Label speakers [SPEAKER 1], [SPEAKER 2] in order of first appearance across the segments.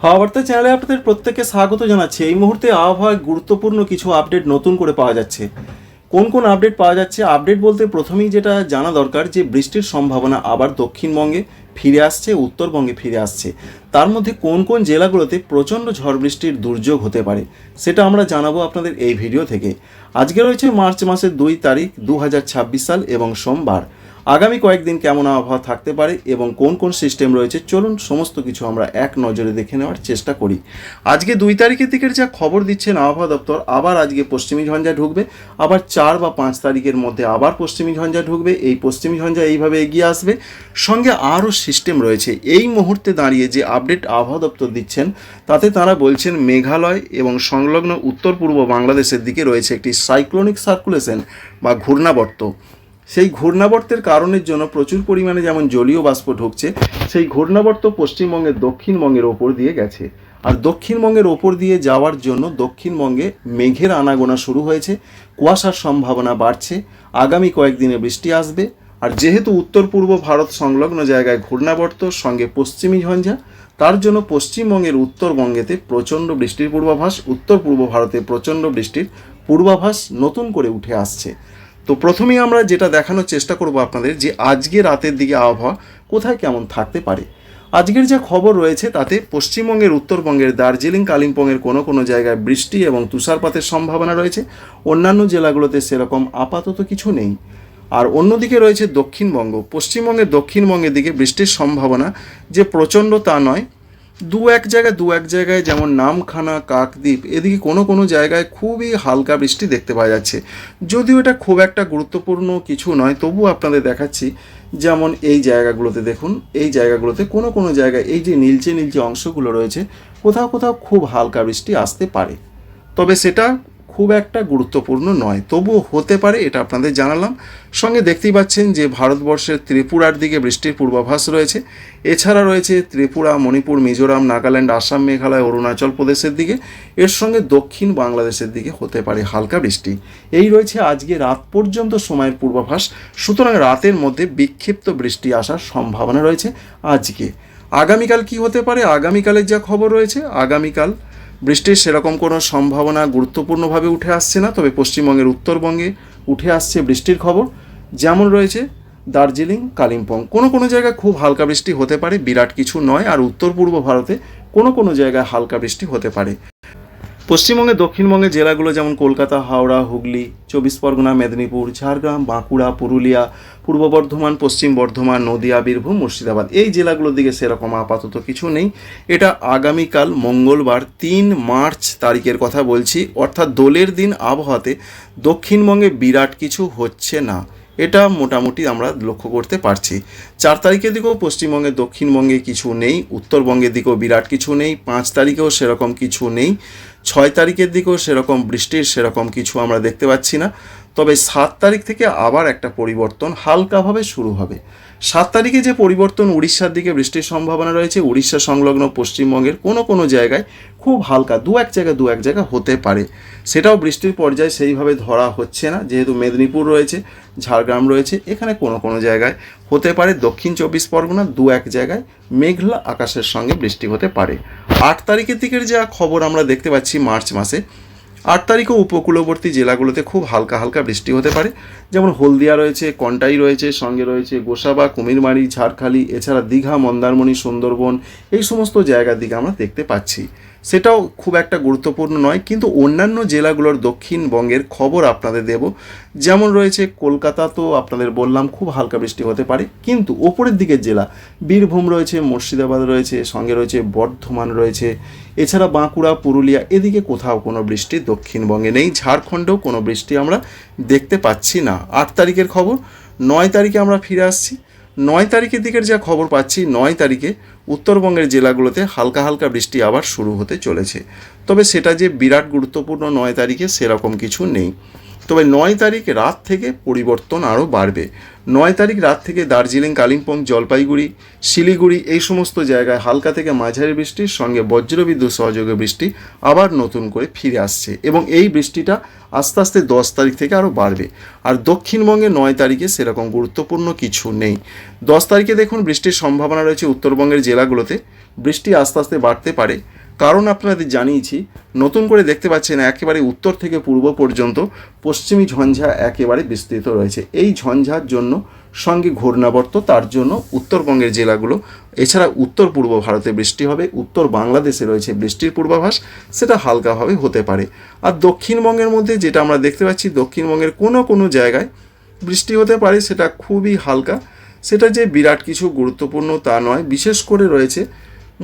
[SPEAKER 1] হাওয়া বার্তা চ্যানেলে আপনাদের প্রত্যেককে স্বাগত জানাচ্ছি। এই মুহূর্তে আবহাওয়ায় গুরুত্বপূর্ণ কিছু আপডেট নতুন করে পাওয়া যাচ্ছে। কোন কোন আপডেট পাওয়া যাচ্ছে? আপডেট বলতে প্রথমেই যেটা জানা দরকার যে বৃষ্টির সম্ভাবনা আবার দক্ষিণবঙ্গে ফিরে আসছে, উত্তরবঙ্গে ফিরে আসছে। তার মধ্যে কোন কোন জেলাগুলোতে প্রচণ্ড ঝড় বৃষ্টির দুর্যোগ হতে পারে সেটা আমরা জানাবো আপনাদের এই ভিডিও থেকে। আজকে রয়েছে মার্চ মাসের 2 তারিখ 2026 সাল এবং সোমবার। আগামী কয়েকদিন কেমন আবহাওয়া থাকতে পারে এবং কোন কোন সিস্টেম রয়েছে চলুন সমস্ত কিছু আমরা এক নজরে দেখে নেওয়ার চেষ্টা করি। আজকে 2 তারিখের দিকের যা খবর দিচ্ছেন আবহাওয়া দপ্তর, আবার আজকে পশ্চিমী ঝঞ্ঝা ঢুকবে, আবার 4 বা 5 তারিখের মধ্যে আবার পশ্চিমী ঝঞ্ঝা ঢুকবে। এই পশ্চিমী ঝঞ্ঝা এইভাবে এগিয়ে আসবে, সঙ্গে আরও সিস্টেম রয়েছে। এই মুহূর্তে দাঁড়িয়ে যে আপডেট আবহাওয়া দপ্তর দিচ্ছেন তাতে তারা বলছেন মেঘালয় এবং সংলগ্ন উত্তর পূর্ব বাংলাদেশের দিকে রয়েছে একটি সাইক্লোনিক সার্কুলেশন বা ঘূর্ণাবর্ত। সেই ঘূর্ণাবর্তের কারণের জন্য প্রচুর পরিমাণে যেমন জলীয় বাষ্প ঢুকছে, সেই ঘূর্ণাবর্ত পশ্চিমবঙ্গের দক্ষিণবঙ্গের ওপর দিয়ে গেছে। আর দক্ষিণবঙ্গের ওপর দিয়ে যাওয়ার জন্য দক্ষিণবঙ্গে মেঘের আনাগোনা শুরু হয়েছে, কুয়াশার সম্ভাবনা বাড়ছে, আগামী কয়েকদিনে বৃষ্টি আসবে। আর যেহেতু উত্তর পূর্ব ভারত সংলগ্ন জায়গায় ঘূর্ণাবর্ত সঙ্গে পশ্চিমী ঝঞ্ঝা, তার জন্য পশ্চিমবঙ্গের উত্তরবঙ্গেতে প্রচণ্ড বৃষ্টির পূর্বাভাস, উত্তর পূর্ব ভারতে প্রচণ্ড বৃষ্টির পূর্বাভাস নতুন করে উঠে আসছে। তো প্রথমেই আমরা যেটা দেখানোর চেষ্টা করব আপনাদের যে আজকে রাতের দিকে আবহাওয়া কোথায় কেমন থাকতে পারে। আজকের যা খবর রয়েছে তাতে পশ্চিমবঙ্গের উত্তরবঙ্গের দার্জিলিং কালিম্পংয়ের কোনো কোনো জায়গায় বৃষ্টি এবং তুষারপাতের সম্ভাবনা রয়েছে। অন্যান্য জেলাগুলোতে সেরকম আপাতত কিছু নেই। আর অন্যদিকে রয়েছে দক্ষিণবঙ্গ। পশ্চিমবঙ্গের দক্ষিণবঙ্গের দিকে বৃষ্টির সম্ভাবনা যে প্রচণ্ড তা নয়, দু এক জায়গায় যেমন নামখানা, কাকদ্বীপ এদিকে কোনো কোনো জায়গায় খুবই হালকা বৃষ্টি দেখতে পাওয়া যাচ্ছে। যদিও এটা খুব একটা গুরুত্বপূর্ণ কিছু নয়, তবু আপনাদের দেখাচ্ছি। যেমন এই জায়গাগুলোতে দেখুন, এই জায়গাগুলোতে কোনো কোনো জায়গায় এই যে নীলচে নীলচে অংশগুলো রয়েছে, কোথাও কোথাও খুব হালকা বৃষ্টি আসতে পারে, তবে সেটা খুব একটা গুরুত্বপূর্ণ নয়, তবুও হতে পারে, এটা আপনাদের জানালাম। সঙ্গে দেখতেই পাচ্ছেন যে ভারতবর্ষের ত্রিপুরার দিকে বৃষ্টির পূর্বাভাস রয়েছে। এছাড়া রয়েছে ত্রিপুরা, মণিপুর, মিজোরাম, নাগাল্যান্ড, আসাম, মেঘালয়, অরুণাচল প্রদেশের দিকে। এর সঙ্গে দক্ষিণ বাংলাদেশের দিকে হতে পারে হালকা বৃষ্টি। এই রয়েছে আজকে রাত পর্যন্ত সময়ের পূর্বাভাস। সুতরাং রাতের মধ্যে বিক্ষিপ্ত বৃষ্টি আসার সম্ভাবনা রয়েছে আজকে। আগামীকাল কি হতে পারে? আগামীকালের যা খবর রয়েছে, আগামীকাল বৃষ্টির সেরকম কোনো সম্ভাবনা গুরুত্বপূর্ণভাবে উঠে আসছে না, তবে পশ্চিমবঙ্গের উত্তরবঙ্গে উঠে আসছে বৃষ্টির খবর। যেমন রয়েছে দার্জিলিং, কালিম্পং, কোনো কোনো জায়গায় খুব হালকা বৃষ্টি হতে পারে, বিরাট কিছু নয়। আর উত্তর পূর্ব ভারতে কোনো কোনো জায়গায় হালকা বৃষ্টি হতে পারে। পশ্চিমবঙ্গে দক্ষিণবঙ্গের জেলাগুলো যেমন কলকাতা, হাওড়া, হুগলি, 24 পরগনা, মেদিনীপুর, ঝাড়গ্রাম, বাঁকুড়া, পুরুলিয়া, পূর্ব বর্ধমান, পশ্চিম বর্ধমান, নদিয়া, বীরভূম, মুর্শিদাবাদ, এই জেলাগুলোর দিকে সেরকম আপাতত কিছু নেই। এটা আগামীকাল মঙ্গলবার 3 মার্চ তারিখের কথা বলছি, অর্থাৎ দোলের দিন আবহাওয়াতে দক্ষিণবঙ্গে বিরাট কিছু হচ্ছে না, এটা মোটামুটি আমরা লক্ষ্য করতে পারছি। 4 তারিখের দিকেও পশ্চিমবঙ্গে দক্ষিণবঙ্গে কিছু নেই, উত্তরবঙ্গের দিকেও বিরাট কিছু নেই, 5 তারিখেও সেরকম কিছু নেই, 6 তারিখের দিকেও সেরকম বৃষ্টির সেরকম কিছু আমরা দেখতে পাচ্ছি না। তবে 7 তারিখ থেকে আবার একটা পরিবর্তন হালকাভাবে শুরু হবে। 7 তারিখে যে পরিবর্তন, উড়িষ্যার দিকে বৃষ্টির সম্ভাবনা রয়েছে। উড়িষ্যা সংলগ্ন পশ্চিমবঙ্গের কোনো কোনো জায়গায় খুব হালকা দু এক জায়গা হতে পারে, সেটাও বৃষ্টির পর্যায়ে সেইভাবে ধরা হচ্ছে না, যেহেতু মেদিনীপুর রয়েছে, ঝাড়গ্রাম রয়েছে, এখানে কোনো কোনো জায়গায় হতে পারে। দক্ষিণ 24 পরগনা দু এক জায়গায় মেঘলা আকাশের সঙ্গে বৃষ্টি হতে পারে। 8 তারিখের দিকের যা খবর আমরা দেখতে পাচ্ছি মার্চ মাসে, 8 তারিখও উপকূলবর্তী জেলাগুলোতে খুব হালকা হালকা বৃষ্টি হতে পারে। যেমন হলদিয়া রয়েছে, কন্টাই রয়েছে, সঙ্গে রয়েছে গোসাবা, কুমিরমারি, ঝাড়খালি, এছাড়া দীঘা, মন্দারমণি, সুন্দরবন, এই সমস্ত জায়গার দিকে আমরা দেখতে পাচ্ছি। সেটাও খুব একটা গুরুত্বপূর্ণ নয়, কিন্তু অন্যান্য জেলাগুলোর দক্ষিণবঙ্গের খবর আপনাদের দেব। যেমন রয়েছে কলকাতা, তো আপনাদের বললাম খুব হালকা বৃষ্টি হতে পারে, কিন্তু ওপরের দিকের জেলা বীরভূম রয়েছে, মুর্শিদাবাদ রয়েছে, সঙ্গে রয়েছে বর্ধমান রয়েছে, এছাড়া বাঁকুড়া, পুরুলিয়া, এদিকে কোথাও কোনো বৃষ্টি দক্ষিণবঙ্গে নেই। ঝাড়খণ্ডেও কোনো বৃষ্টি আমরা দেখতে পাচ্ছি না। 8 তারিখের খবর। 9 তারিখে আমরা ফিরে আসছি। 9 তারিখের দিকের যা খবর পাচ্ছি, 9 তারিখে উত্তরবঙ্গের জেলাগুলোতে হালকা হালকা বৃষ্টি আবার শুরু হতে চলেছে, তবে সেটা যে বিরাট গুরুত্বপূর্ণ 9 তারিখে সেরকম কিছু নেই। তবে 9 তারিখ রাত থেকে পরিবর্তন আরও বাড়বে। 9 তারিখ রাত থেকে দার্জিলিং, কালিম্পং, জলপাইগুড়ি, শিলিগুড়ি এই সমস্ত জায়গায় হালকা থেকে মাঝারি বৃষ্টির সঙ্গে বজ্রবিদ্যুৎ সহযোগে বৃষ্টি আবার নতুন করে ফিরে আসছে এবং এই বৃষ্টিটা আস্তে আস্তে 10 তারিখ থেকে আরও বাড়বে। আর দক্ষিণবঙ্গে 9 তারিখে সেরকম গুরুত্বপূর্ণ কিছু নেই। 10 তারিখে দেখুন বৃষ্টির সম্ভাবনা রয়েছে উত্তরবঙ্গের জেলাগুলোতে। বৃষ্টি আস্তে আস্তে বাড়তে পারে, কারণ আপনাদের জানিয়েছি নতুন করে দেখতে পাচ্ছেন একেবারে উত্তর থেকে পূর্ব পর্যন্ত পশ্চিমী ঝঞ্ঝা একেবারে বিস্তৃত রয়েছে। এই ঝঞ্ঝার জন্য সঙ্গে ঘূর্ণাবর্ত, তার জন্য উত্তরবঙ্গের জেলাগুলো, এছাড়া উত্তর পূর্ব ভারতে বৃষ্টি হবে, উত্তর বাংলাদেশে রয়েছে বৃষ্টির পূর্বাভাস, সেটা হালকাভাবে হতে পারে। আর দক্ষিণবঙ্গের মধ্যে যেটা আমরা দেখতে পাচ্ছি, দক্ষিণবঙ্গের কোনো কোনো জায়গায় বৃষ্টি হতে পারে, সেটা খুবই হালকা, সেটা যে বিরাট কিছু গুরুত্বপূর্ণ তা নয়। বিশেষ করে রয়েছে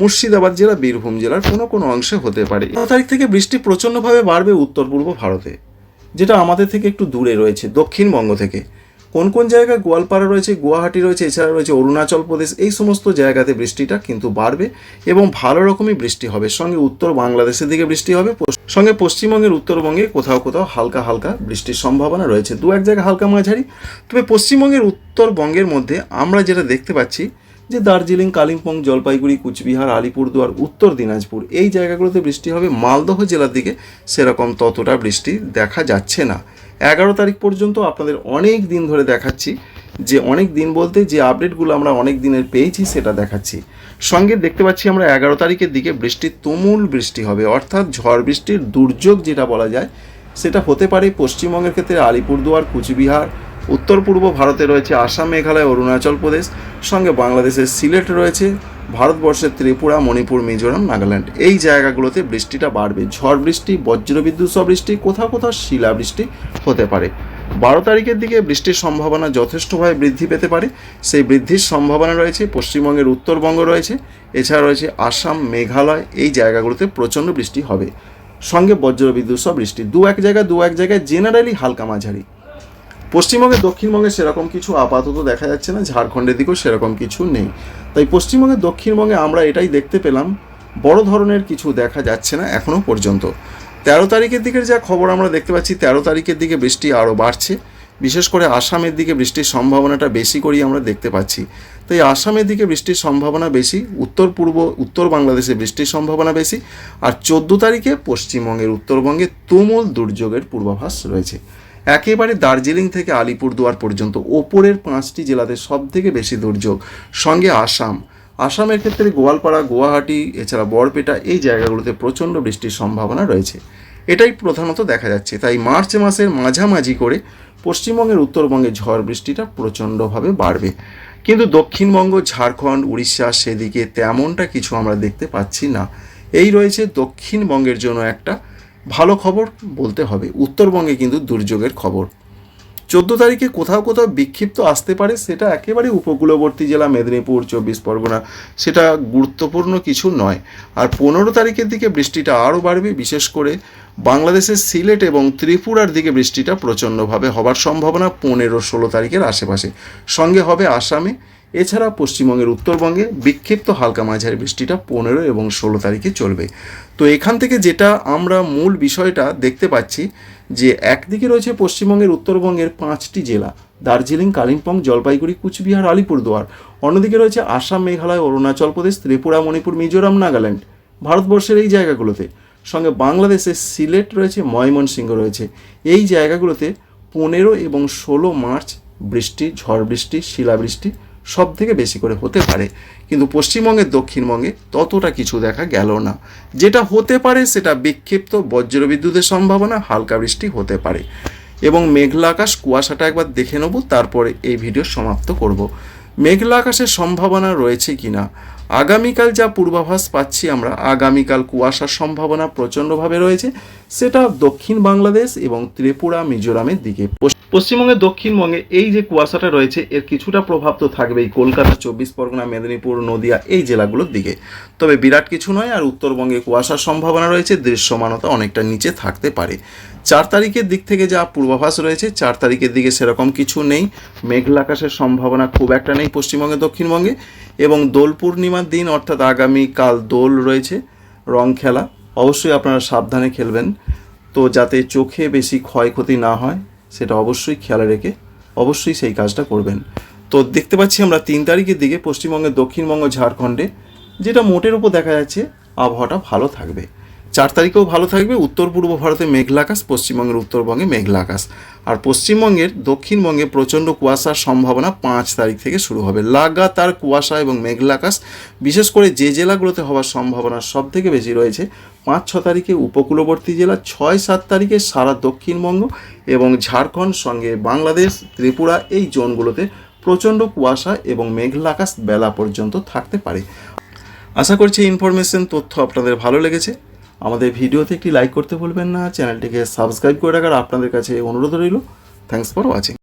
[SPEAKER 1] মুর্শিদাবাদ জেলা, বীরভূম জেলার কোনো কোনো অংশে হতে পারে। 9 তারিখ থেকে বৃষ্টি প্রচণ্ডভাবে বাড়বে উত্তর পূর্ব ভারতে, যেটা আমাদের থেকে একটু দূরে রয়েছে দক্ষিণবঙ্গ থেকে। কোন কোন জায়গায় গোয়ালপাড়া রয়েছে, গুয়াহাটি রয়েছে, এছাড়া রয়েছে অরুণাচল প্রদেশ, এই সমস্ত জায়গাতে বৃষ্টিটা কিন্তু বাড়বে এবং ভালো রকমই বৃষ্টি হবে। সঙ্গে উত্তর বাংলাদেশের দিকে বৃষ্টি হবে, সঙ্গে পশ্চিমবঙ্গের উত্তরবঙ্গে কোথাও কোথাও হালকা হালকা বৃষ্টির সম্ভাবনা রয়েছে, দু এক জায়গায় হালকা মাঝারি। তবে পশ্চিমবঙ্গের উত্তরবঙ্গের মধ্যে আমরা যেটা দেখতে পাচ্ছি যে দার্জিলিং, কালিম্পং, জলপাইগুড়ি, কুচবিহার, আলিপুরদুয়ার, উত্তর দিনাজপুর এই জায়গাগুলোতে বৃষ্টি হবে। মালদহ জেলার দিকে সেরকম ততটা বৃষ্টি দেখা যাচ্ছে না। 11 তারিখ পর্যন্ত আপনাদের অনেক দিন ধরে দেখাচ্ছি, যে অনেক দিন বলতে যে আপডেটগুলো আমরা অনেক দিনের পেয়েছি সেটা দেখাচ্ছি। সঙ্গে দেখতে পাচ্ছি আমরা 11 তারিখের দিকে তুমুল বৃষ্টি হবে, অর্থাৎ ঝড় বৃষ্টির দুর্যোগ যেটা বলা যায় সেটা হতে পারে। পশ্চিমবঙ্গের ক্ষেত্রে আলিপুরদুয়ার, কুচবিহার, উত্তর পূর্ব ভারতে রয়েছে আসাম, মেঘালয়, অরুণাচল প্রদেশ, সঙ্গে বাংলাদেশের সিলেট রয়েছে, ভারতবর্ষের ত্রিপুরা, মণিপুর, মিজোরাম, নাগাল্যান্ড এই জায়গাগুলোতে বৃষ্টিটা বাড়বে। ঝড় বৃষ্টি, বজ্রবিদ্যুৎ সহ বৃষ্টি, কোথাও কোথাও শিলাবৃষ্টি হতে পারে। 12 তারিখের দিকে বৃষ্টির সম্ভাবনা যথেষ্টভাবে বৃদ্ধি পেতে পারে। সেই বৃদ্ধির সম্ভাবনা রয়েছে পশ্চিমবঙ্গের উত্তরবঙ্গ রয়েছে, এছাড়া রয়েছে আসাম, মেঘালয় এই জায়গাগুলোতে প্রচণ্ড বৃষ্টি হবে, সঙ্গে বজ্রবিদ্যুৎ সহ বৃষ্টি দু এক জায়গায় জেনারেলি হালকা মাঝারি। পশ্চিমবঙ্গে, দক্ষিণবঙ্গে সেরকম কিছু আপাতত দেখা যাচ্ছে না, ঝাড়খণ্ডের দিকেও সেরকম কিছু নেই। তাই পশ্চিমবঙ্গে, দক্ষিণবঙ্গে আমরা এটাই দেখতে পেলাম, বড় ধরনের কিছু দেখা যাচ্ছে না এখনও পর্যন্ত। 13 তারিখের দিকের যা খবর আমরা দেখতে পাচ্ছি, 13 তারিখের দিকে বৃষ্টি আরও বাড়ছে, বিশেষ করে আসামের দিকে বৃষ্টির সম্ভাবনাটা বেশি করেই আমরা দেখতে পাচ্ছি। তাই আসামের দিকে বৃষ্টির সম্ভাবনা বেশি, উত্তর বাংলাদেশে বৃষ্টির সম্ভাবনা বেশি। আর 14 তারিখে পশ্চিমবঙ্গের উত্তরবঙ্গে তুমুল দুর্যোগের পূর্বাভাস রয়েছে। একেবারে দার্জিলিং থেকে আলিপুরদুয়ার পর্যন্ত ওপরের 5টি জেলাতে সব থেকে বেশি দুর্যোগ, সঙ্গে আসামের ক্ষেত্রে গোয়ালপাড়া, গুয়াহাটি, এছাড়া বরপেটা এই জায়গাগুলোতে প্রচণ্ড বৃষ্টির সম্ভাবনা রয়েছে। এটাই প্রধানত দেখা যাচ্ছে। তাই মার্চ মাসের মাঝামাঝি করে পশ্চিমবঙ্গের উত্তরবঙ্গে ঝড় বৃষ্টিটা প্রচণ্ডভাবে বাড়বে, কিন্তু দক্ষিণবঙ্গ, ঝাড়খণ্ড, উড়িষ্যা সেদিকে তেমনটা কিছু আমরা দেখতে পাচ্ছি না। এই রয়েছে দক্ষিণবঙ্গের জন্য একটা ভালো খবর বলতে হবে। উত্তরবঙ্গে কিন্তু দুর্যোগের খবর। 14 তারিখে কোথাও কোথাও বিক্ষিপ্ত আসতে পারে, সেটা একেবারে উপকূলবর্তী জেলা মেদিনীপুর, 24 পরগনা, সেটা গুরুত্বপূর্ণ কিছু নয়। আর 15 তারিখের দিকে বৃষ্টিটা আরও বাড়বে, বিশেষ করে বাংলাদেশের সিলেট এবং ত্রিপুরার দিকে বৃষ্টিটা প্রচণ্ডভাবে হবার সম্ভাবনা 15-16 তারিখের আশেপাশে। সঙ্গে হবে আসামে, এছাড়া পশ্চিমবঙ্গের উত্তরবঙ্গে বিক্ষিপ্ত হালকা মাঝারি বৃষ্টিটা 15 এবং 16 তারিখে চলবে। তো এখান থেকে যেটা আমরা মূল বিষয়টা দেখতে পাচ্ছি, যে একদিকে রয়েছে পশ্চিমবঙ্গের উত্তরবঙ্গের 5টি জেলা, দার্জিলিং, কালিম্পং, জলপাইগুড়ি, কুচবিহার, আলিপুরদুয়ার। অন্যদিকে রয়েছে আসাম, মেঘালয়, অরুণাচল প্রদেশ, ত্রিপুরা, মণিপুর, মিজোরাম, নাগাল্যান্ড ভারতবর্ষের এই জায়গাগুলোতে। সঙ্গে বাংলাদেশের সিলেট রয়েছে, ময়মনসিংহ রয়েছে। এই জায়গাগুলোতে 15 এবং 16 মার্চ বৃষ্টি, ঝড় বৃষ্টি, শিলাবৃষ্টি সব থেকে বেশি করে হতে পারে, কিন্তু পশ্চিমবঙ্গের, দক্ষিণবঙ্গে ততটা কিছু দেখা গেল না। যেটা হতে পারে সেটা বিক্ষিপ্ত বজ্রবিদ্যুতের সম্ভাবনা, হালকা বৃষ্টি হতে পারে। এবং মেঘলা আকাশ, কুয়াশাটা একবার দেখে নেব, তারপরে এই ভিডিও সমাপ্ত করব। মেঘলা আকাশের সম্ভাবনা রয়েছে কিনা, আগামীকাল যা পূর্বাভাস পাচ্ছি আমরা, আগামীকাল কুয়াশার সম্ভাবনা প্রচণ্ডভাবে রয়েছে, সেটা দক্ষিণ বাংলাদেশ এবং ত্রিপুরা, মিজোরামের দিকে। পশ্চিমবঙ্গের, দক্ষিণবঙ্গে এই যে কুয়াশাটা রয়েছে এর কিছুটা প্রভাব তো থাকবেই কলকাতা, 24 পরগনা, মেদিনীপুর, নদিয়া এই জেলাগুলোর দিকে, তবে বিরাট কিছু নয়। আর উত্তরবঙ্গে কুয়াশার সম্ভাবনা রয়েছে, দৃশ্যমানতা অনেকটা নিচে থাকতে পারে। 4 তারিখের দিক থেকে যা পূর্বাভাস রয়েছে, 4 তারিখের দিকে সেরকম কিছু নেই, মেঘলা আকাশের সম্ভাবনা খুব একটা নেই পশ্চিমবঙ্গে, দক্ষিণবঙ্গে। এবং দোল পূর্ণিমার দিন অর্থাৎ আগামীকাল দোল রয়েছে, রং খেলা, অবশ্যই আপনারা সাবধানে খেলবেন। তো যাতে চোখে বেশি ক্ষয়ক্ষতি না হয় সেটা অবশ্যই খেয়াল রেখে অবশ্যই সেই কাজটা করবেন। তো দেখতে পাচ্ছি আমরা 3 তারিখের দিকে পশ্চিমবঙ্গের দক্ষিণবঙ্গ ঝাড়খণ্ডে যেটা মোটের উপর দেখা যাচ্ছে আবহাওয়াটা ভালো থাকবে। 4 তারিখেও ভালো থাকবে, উত্তর পূর্ব ভারতে মেঘলা আকাশ, পশ্চিমবঙ্গের উত্তরবঙ্গে মেঘলা আকাশ। আর পশ্চিমবঙ্গের দক্ষিণবঙ্গে প্রচণ্ড কুয়াশার সম্ভাবনা 5 তারিখ থেকে শুরু হবে। লাগাতার কুয়াশা এবং মেঘলা আকাশ, বিশেষ করে যে জেলাগুলোতে হওয়ার সম্ভাবনা সব থেকে বেশি রয়েছে 5-6 তারিখে উপকূলবর্তী জেলা, 6-7 তারিখে সারা দক্ষিণবঙ্গ এবং ঝাড়খণ্ড সঙ্গে বাংলাদেশ, ত্রিপুরা এই জোনগুলোতে প্রচণ্ড কুয়াশা এবং মেঘলা আকাশ বেলা পর্যন্ত থাকতে পারে। আশা করছি ইনফরমেশন তথ্য আপনাদের ভালো লেগেছে। আমাদের ভিডিওতে একটি লাইক করতে ভুলবেন না, চ্যানেলটিকে সাবস্ক্রাইব করে রাখার আপনাদের কাছে অনুরোধ রইল। Thanks for watching.